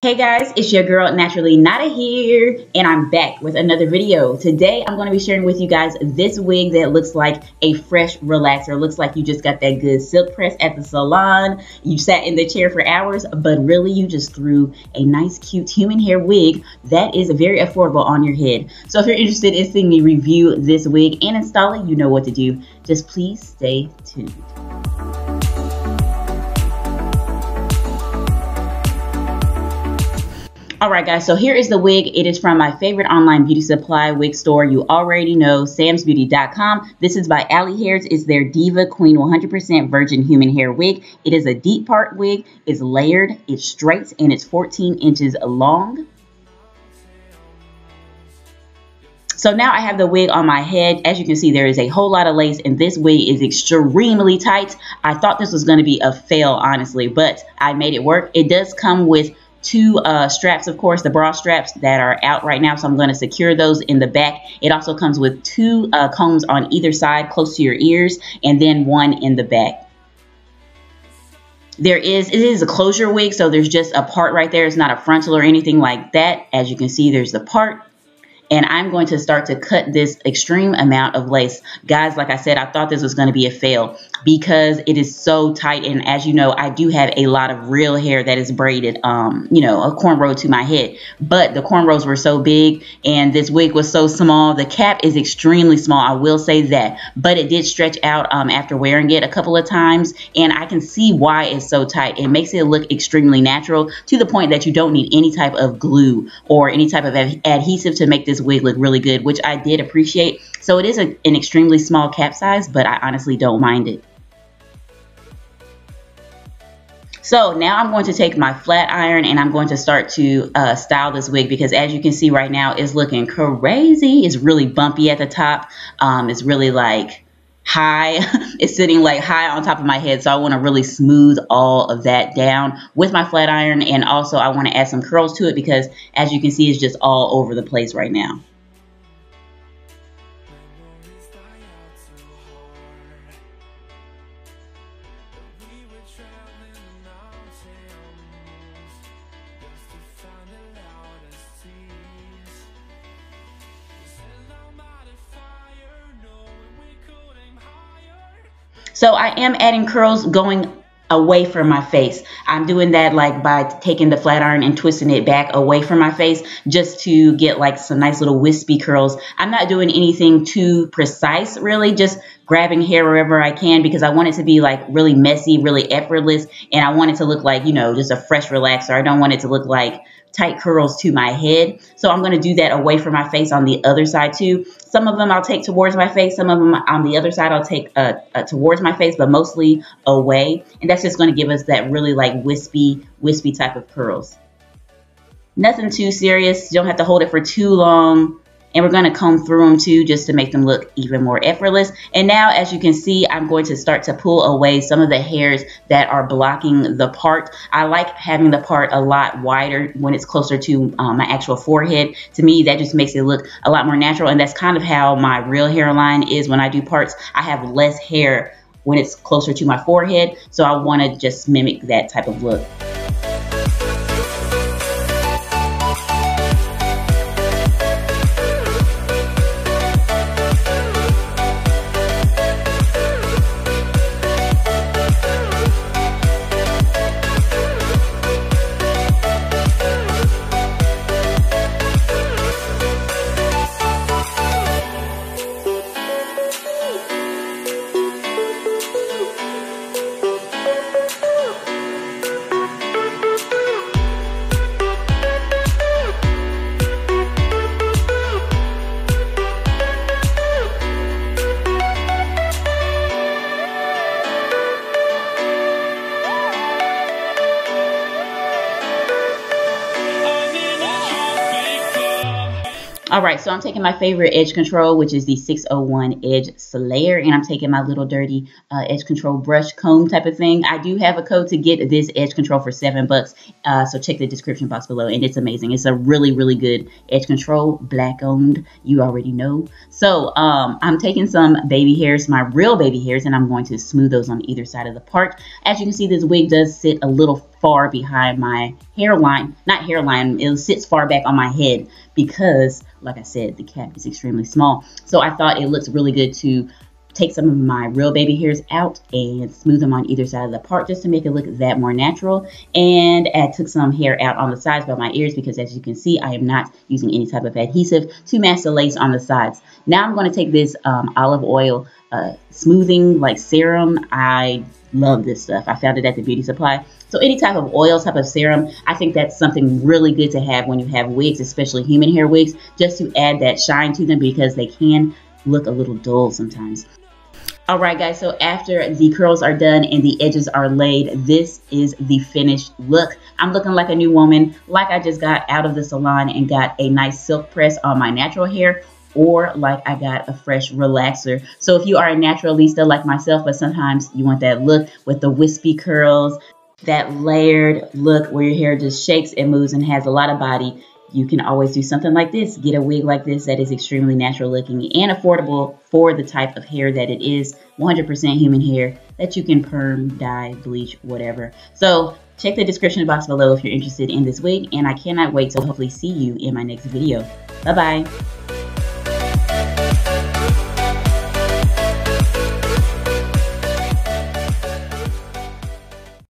Hey guys, it's your girl Naturally Nata here, and I'm back with another video. Today I'm going to be sharing with you guys this wig that looks like a fresh relaxer. Looks like you just got that good silk press at the salon. You sat in the chair for hours, but really you just threw a nice cute human hair wig that is very affordable on your head. So if you're interested in seeing me review this wig and install it, you know what to do. Just please stay tuned. Alright guys, so here is the wig. It is from my favorite online beauty supply wig store. You already know, samsbeauty.com. This is by Alley Hairs. It's their Diva Queen 100% virgin human hair wig. It is a deep part wig. It's layered, it's straight, and it's 14 inches long. So now I have the wig on my head. As you can see, there is a whole lot of lace, and this wig is extremely tight. I thought this was going to be a fail, honestly, but I made it work. It does come with two straps, of course, the bra straps that are out right now, so I'm going to secure those in the back. It also comes with two combs on either side close to your ears, and then one in the back. It is a closure wig, so there's just a part right there. It's not a frontal or anything like that. As you can see, there's the part. And I'm going to start to cut this extreme amount of lace. Guys, like I said, I thought this was going to be a fail because it is so tight. And as you know, I do have a lot of real hair that is braided, a cornrow to my head. But the cornrows were so big and this wig was so small. The cap is extremely small, I will say that. But it did stretch out after wearing it a couple of times. And I can see why it's so tight. It makes it look extremely natural to the point that you don't need any type of glue or any type of adhesive to make this wig look really good, which I did appreciate. So it is an extremely small cap size, but I honestly don't mind it. So now I'm going to take my flat iron and I'm going to start to style this wig, because as you can see right now, it's looking crazy. It's really bumpy at the top. It's really like high. It's sitting like high on top of my head, so I want to really smooth all of that down with my flat iron. And also I want to add some curls to it because as you can see, it's just all over the place right now. So I am adding curls going away from my face. I'm doing that like by taking the flat iron and twisting it back away from my face just to get like some nice little wispy curls. I'm not doing anything too precise, really, just grabbing hair wherever I can because I want it to be like really messy, really effortless, and I want it to look like, just a fresh relaxer. I don't want it to look like tight curls to my head. So I'm going to do that away from my face on the other side too. Some of them I'll take towards my face. Some of them on the other side I'll take towards my face, but mostly away. And that's just going to give us that really like wispy type of curls. Nothing too serious. You don't have to hold it for too long. And we're going to comb through them too, just to make them look even more effortless. And now, as you can see, I'm going to start to pull away some of the hairs that are blocking the part. I like having the part a lot wider when it's closer to my actual forehead. To me, that just makes it look a lot more natural. And that's kind of how my real hairline is when I do parts. I have less hair when it's closer to my forehead. So I want to just mimic that type of look. Alright, so I'm taking my favorite edge control, which is the 601 Edge Slayer, and I'm taking my little dirty edge control brush comb type of thing. I do have a code to get this edge control for $7, so check the description box below, and it's amazing. It's a really, really good edge control, black owned, you already know. So I'm taking some baby hairs, my real baby hairs, and I'm going to smooth those on either side of the part. As you can see, this wig does sit a little far behind my hairline. Not hairline, it sits far back on my head because, like I said, the cap is extremely small. So I thought it looks really good to take some of my real baby hairs out and smooth them on either side of the part just to make it look that more natural. And I took some hair out on the sides by my ears because, as you can see, I am not using any type of adhesive to match the lace on the sides. Now I'm going to take this olive oil smoothing like serum. I love this stuff. I found it at the beauty supply. So any type of oil, type of serum, I think that's something really good to have when you have wigs, especially human hair wigs, just to add that shine to them because they can look a little dull sometimes. Alright guys, so after the curls are done and the edges are laid, this is the finished look. I'm looking like a new woman, like I just got out of the salon and got a nice silk press on my natural hair, or like I got a fresh relaxer. So if you are a naturalista like myself, but sometimes you want that look with the wispy curls, that layered look where your hair just shakes and moves and has a lot of body, you can always do something like this. Get a wig like this that is extremely natural looking and affordable for the type of hair that it is. 100% human hair that you can perm, dye, bleach, whatever. So check the description box below if you're interested in this wig, and I cannot wait to hopefully see you in my next video. Bye bye.